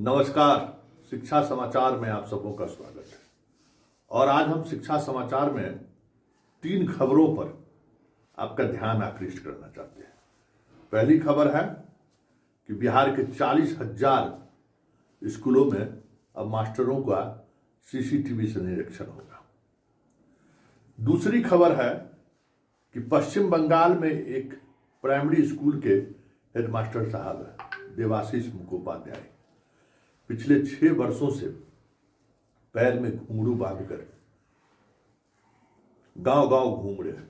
नमस्कार। शिक्षा समाचार में आप सबों का स्वागत है। और आज हम शिक्षा समाचार में 3 खबरों पर आपका ध्यान आकृष्ट करना चाहते हैं। पहली खबर है कि बिहार के 40,000 स्कूलों में अब मास्टरों का सीसीटीवी से निरीक्षण होगा। दूसरी खबर है कि पश्चिम बंगाल में एक प्राइमरी स्कूल के हेडमास्टर साहब देवाशीष मुखोपाध्याय पिछले 6 वर्षों से पैर में घुंघरू बांधकर गांव गांव घूम रहे हैं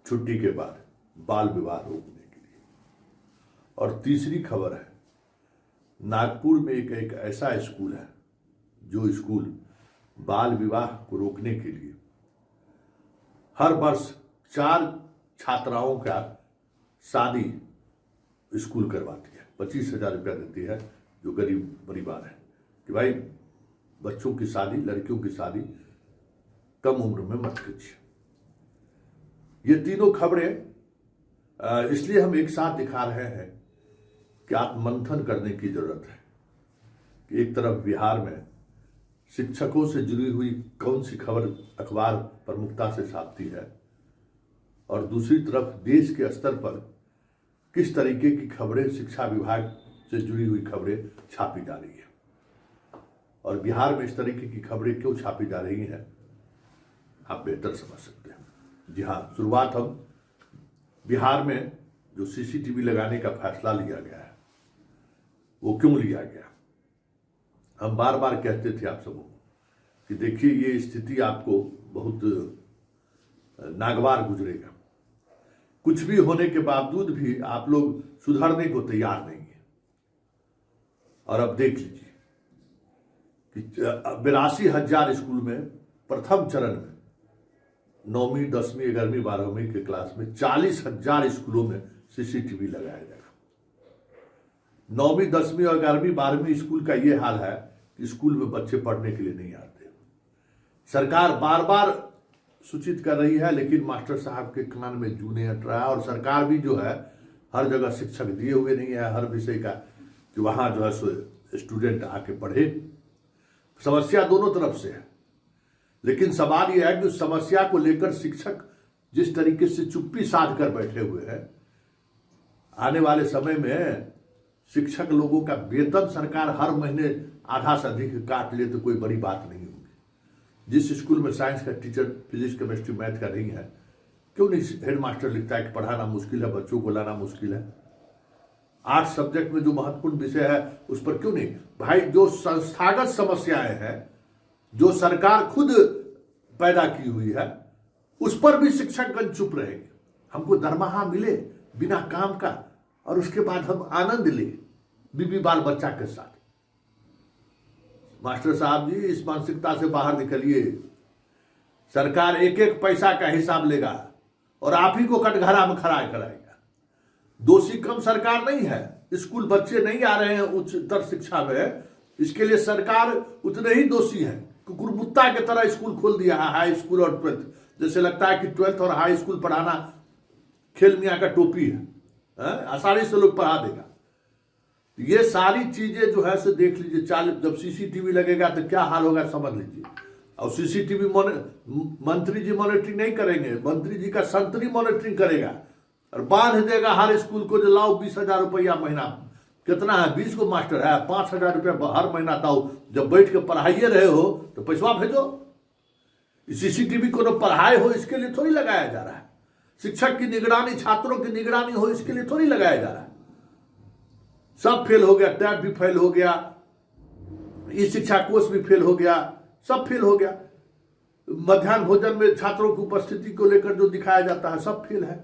छुट्टी के बाद बाल विवाह रोकने के लिए। और तीसरी खबर है नागपुर में एक ऐसा स्कूल है जो स्कूल बाल विवाह को रोकने के लिए हर वर्ष 4 छात्राओं का शादी स्कूल करवाती है। 25,000 रुपया देती है जो गरीब परिवार है कि भाई बच्चों की शादी, लड़कियों की शादी कम उम्र में मत कीजिए। ये तीनों खबरें इसलिए हम एक साथ दिखा रहे हैं कि आप मंथन करने की जरूरत है कि एक तरफ बिहार में शिक्षकों से जुड़ी हुई कौन सी खबर अखबार प्रमुखता से छापती है और दूसरी तरफ देश के स्तर पर किस तरीके की खबरें, शिक्षा विभाग से जुड़ी हुई खबरें छापी जा रही है और बिहार में इस तरीके की खबरें क्यों छापी जा रही हैं आप बेहतर समझ सकते हैं। जी हाँ, शुरुआत हम बिहार में जो सीसीटीवी लगाने का फैसला लिया गया है वो क्यों लिया गया। हम बार बार कहते थे आप सबको कि देखिए ये स्थिति आपको बहुत नागवार गुजरेगा, कुछ भी होने के बावजूद भी आप लोग सुधरने को तैयार नहीं है। और अब देख लीजिए कि 82,000 स्कूल में प्रथम चरण में 9वीं, 10वीं, 11वीं, 12वीं के क्लास में 40,000 स्कूलों में सीसीटीवी लगाया जाएगा। 9वीं, 10वीं और 11वीं, 12वीं स्कूल का ये हाल है कि स्कूल में बच्चे पढ़ने के लिए नहीं आते। सरकार बार बार सूचित कर रही है लेकिन मास्टर साहब के कान में जू नहीं हट रहा है और सरकार भी जो है हर जगह शिक्षक दिए हुए नहीं है हर विषय का कि वहां जो है स्टूडेंट आके पढ़े। समस्या दोनों तरफ से है लेकिन सवाल यह है कि उस समस्या को लेकर शिक्षक जिस तरीके से चुप्पी साध कर बैठे हुए हैं, आने वाले समय में शिक्षक लोगों का वेतन सरकार हर महीने आधा से अधिक काट ले तो कोई बड़ी बात नहीं होगी। जिस स्कूल में साइंस का टीचर फिजिक्स, केमिस्ट्री, मैथ का नहीं है, क्यों नहीं हेडमास्टर लिखता है कि पढ़ाना मुश्किल है, बच्चों को लाना मुश्किल है। 8 सब्जेक्ट में जो महत्वपूर्ण विषय है उस पर क्यों नहीं। भाई जो संस्थागत समस्याएं हैं जो सरकार खुद पैदा की हुई है उस पर भी शिक्षकगण चुप रहेंगे। हमको दरमाहा मिले बिना काम का और उसके बाद हम आनंद ले बीबी बाल बच्चा के साथ। मास्टर साहब जी इस मानसिकता से बाहर निकलिए। सरकार एक एक पैसा का हिसाब लेगा और आप ही को कटघरा में खड़ा कराएगा। दोषी कम सरकार नहीं है, स्कूल बच्चे नहीं आ रहे हैं उच्चतर शिक्षा में, इसके लिए सरकार उतने ही दोषी है। कुकुरमुत्ता की तरह स्कूल खोल दिया है, हाई स्कूल और 12th। जैसे लगता है कि 12th और हाई स्कूल पढ़ाना खेल मियाँ का टोपी है, आसानी से लोग पढ़ा देगा। ये सारी चीजें जो है से देख लीजिए। जब सीसीटीवी लगेगा तो क्या हाल होगा समझ लीजिए। और सीसीटीवी मंत्री जी मॉनिटरिंग नहीं करेंगे, मंत्री जी का संतरी मॉनिटरिंग करेगा और बांध देगा हर स्कूल को जो लाओ 20,000 रुपया महीना। कितना है? 20 को मास्टर है, 5,000 रुपया हर महीना दाओ। जब बैठ के पढ़ाइए रहे हो तो पैसा भेजो। सीसीटीवी को तो पढ़ाए हो इसके लिए थोड़ी लगाया जा रहा है। शिक्षक की निगरानी, छात्रों की निगरानी हो इसके लिए थोड़ी लगाया जा रहा है। सब फेल हो गया, टैब भी फेल हो गया, ई शिक्षा कोष भी फेल हो गया, सब फेल हो गया। मध्याह्न भोजन में छात्रों की उपस्थिति को लेकर जो दिखाया जाता है सब फेल है।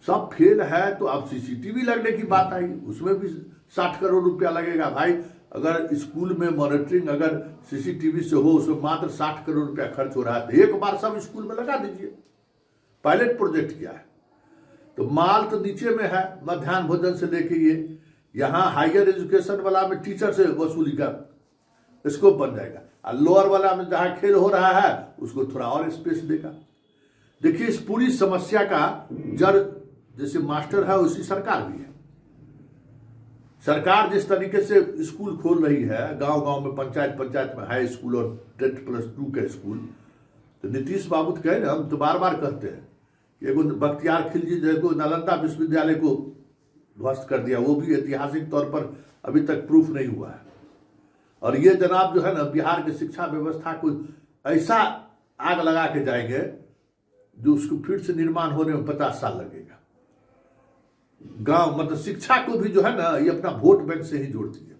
सब फेल है तो अब सीसीटीवी लगने की बात आई, उसमें भी 60 करोड़ रुपया लगेगा। भाई अगर स्कूल में मॉनिटरिंग अगर सीसीटीवी से हो उसमें मात्र 60 करोड़ रुपया खर्च हो रहा है तो एक बार सब स्कूल में लगा दीजिए। पायलट प्रोजेक्ट किया है तो माल तो नीचे में है, मध्याह्न भोजन से लेके ये यहाँ हायर एजुकेशन वाला में टीचर से वसूली का स्कोप बन जाएगा और लोअर वाला में जहां खेल हो रहा है उसको थोड़ा और स्पेस देगा। देखिए इस पूरी समस्या का जड़ जैसे मास्टर है उसी सरकार भी है। सरकार जिस तरीके से स्कूल खोल रही है, गांव गांव में, पंचायत पंचायत में हाई स्कूल और 10+2 के स्कूल, तो नीतीश बाबू तो कहे ना, हम तो बार बार कहते हैं कि एगो बख्तियार खिलजी जो नालंदा विश्वविद्यालय को ध्वस्त कर दिया, वो भी ऐतिहासिक तौर पर अभी तक प्रूफ नहीं हुआ है। और ये जनाब जो है ना, बिहार की शिक्षा व्यवस्था को ऐसा आग लगा के जाएंगे जो उसको फिर से निर्माण होने में 50 साल लगेगा। गांव मतलब शिक्षा को भी जो है ना, ये अपना वोट बैंक से ही जोड़ती है।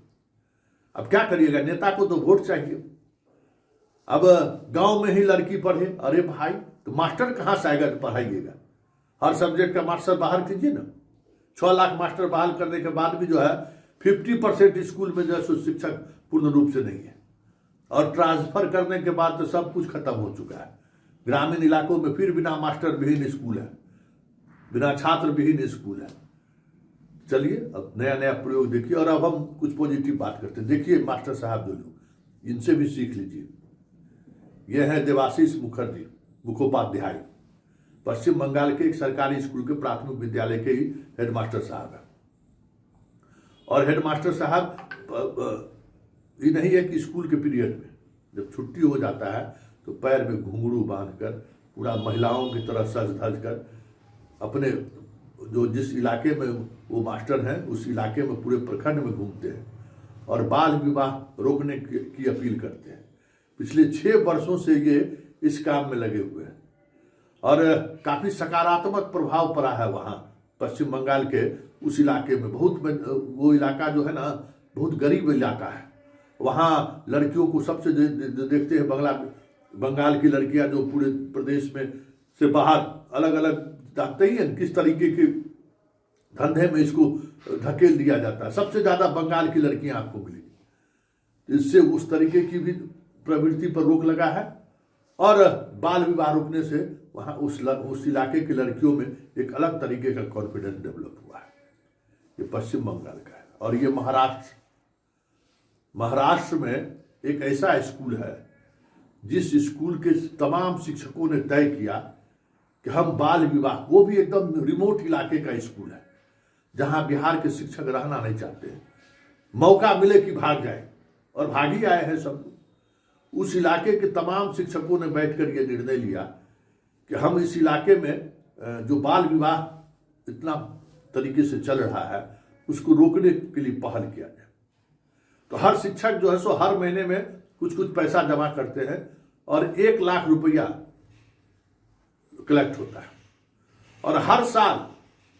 अब क्या करिएगा, नेता को तो वोट चाहिए। अब गांव में ही लड़की पढ़े, अरे भाई तो मास्टर कहां से आएगा तो पढ़ाइएगा? हर सब्जेक्ट का मास्टर बाहर कीजिए ना। 6 लाख मास्टर बहाल करने के बाद भी जो है 50% स्कूल में जो है शिक्षक पूर्ण रूप से नहीं है, और ट्रांसफर करने के बाद तो सब कुछ खत्म हो चुका है। ग्रामीण इलाकों में फिर बिना मास्टर विहीन स्कूल है, बिना छात्र विहीन स्कूल है। चलिए अब नया नया प्रयोग देखिए। और अब हम कुछ पॉजिटिव बात करते हैं। देखिए मास्टर साहब जो लोग, इनसे भी सीख लीजिए। यह है देवाशीष मुखोपाध्याय, पश्चिम बंगाल के एक सरकारी स्कूल के प्राथमिक विद्यालय के ही हेडमास्टर साहब है। और हेडमास्टर साहब ये नहीं है कि स्कूल के पीरियड में जब छुट्टी हो जाता है तो पैर में घुंघरू बांधकर पूरा महिलाओं की तरह सज धज कर अपने जो जिस इलाके में वो मास्टर हैं उस इलाके में पूरे प्रखंड में घूमते हैं और बाल विवाह रोकने की अपील करते हैं। पिछले 6 वर्षों से ये इस काम में लगे हुए हैं और काफी सकारात्मक प्रभाव पड़ा है वहाँ पश्चिम बंगाल के उस इलाके में। बहुत वो इलाका जो है ना, बहुत गरीब इलाका है। वहाँ लड़कियों को सबसे देखते हैं बंगाल की लड़कियां जो पूरे प्रदेश में से बाहर अलग अलग जानते ही हैं किस तरीके के धंधे में इसको धकेल दिया जाता है। सबसे ज्यादा बंगाल की लड़कियां आपको मिलेगी। इससे उस तरीके की भी प्रवृत्ति पर रोक लगा है और बाल विवाह रोकने से वहाँ उस इलाके की लड़कियों में एक अलग तरीके का कॉन्फिडेंस डेवलप हुआ है। ये पश्चिम बंगाल का है। और ये महाराष्ट्र में एक ऐसा स्कूल है जिस स्कूल के तमाम शिक्षकों ने तय किया कि हम बाल विवाह, वो भी एकदम रिमोट इलाके का स्कूल है जहां बिहार के शिक्षक रहना नहीं चाहते हैं, मौका मिले कि भाग जाए, और भाग ही आए हैं सब। उस इलाके के तमाम शिक्षकों ने बैठकर यह निर्णय लिया कि हम इस इलाके में जो बाल विवाह इतना तरीके से चल रहा है उसको रोकने के लिए पहल किया जाए। तो हर शिक्षक जो है सो हर महीने में कुछ पैसा जमा करते हैं और 1 लाख रुपया कलेक्ट होता है। और हर साल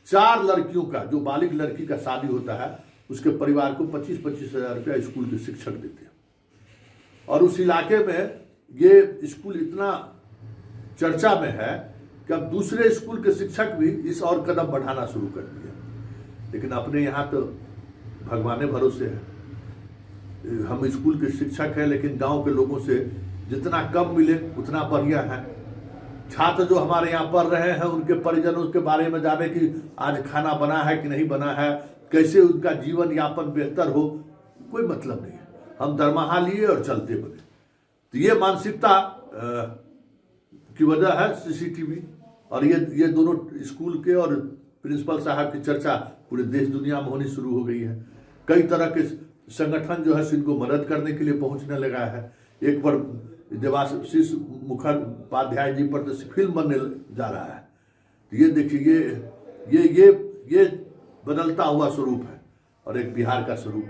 4 लड़कियों का, जो बालिग लड़की का शादी होता है, उसके परिवार को 25-25 हजार रुपया स्कूल के शिक्षक देते हैं। और उस इलाके में ये स्कूल इतना चर्चा में है कि अब दूसरे स्कूल के शिक्षक भी इस और कदम बढ़ाना शुरू कर दिए। लेकिन अपने यहाँ तो भगवान भरोसे है, हम स्कूल के शिक्षक हैं, लेकिन गांव के लोगों से जितना कम मिले उतना बढ़िया है। छात्र जो हमारे यहाँ पढ़ रहे हैं उनके परिजनों के बारे में जाने कि आज खाना बना है कि नहीं बना है, कैसे उनका जीवन यापन बेहतर हो, कोई मतलब नहीं है। हम दरमाहा लिए और चलते बने। तो ये मानसिकता की वजह है सीसीटीवी। और ये दोनों स्कूल के और प्रिंसिपल साहब की चर्चा पूरे देश दुनिया में होनी शुरू हो गई है। कई तरह के संगठन जो है इनको मदद करने के लिए पहुंचने लगा है। एक पर देवाशीष मुखोपाध्याय जी पर तो फिल्म बनने जा रहा है। ये देखिए, ये बदलता हुआ स्वरूप है और एक बिहार का स्वरूप।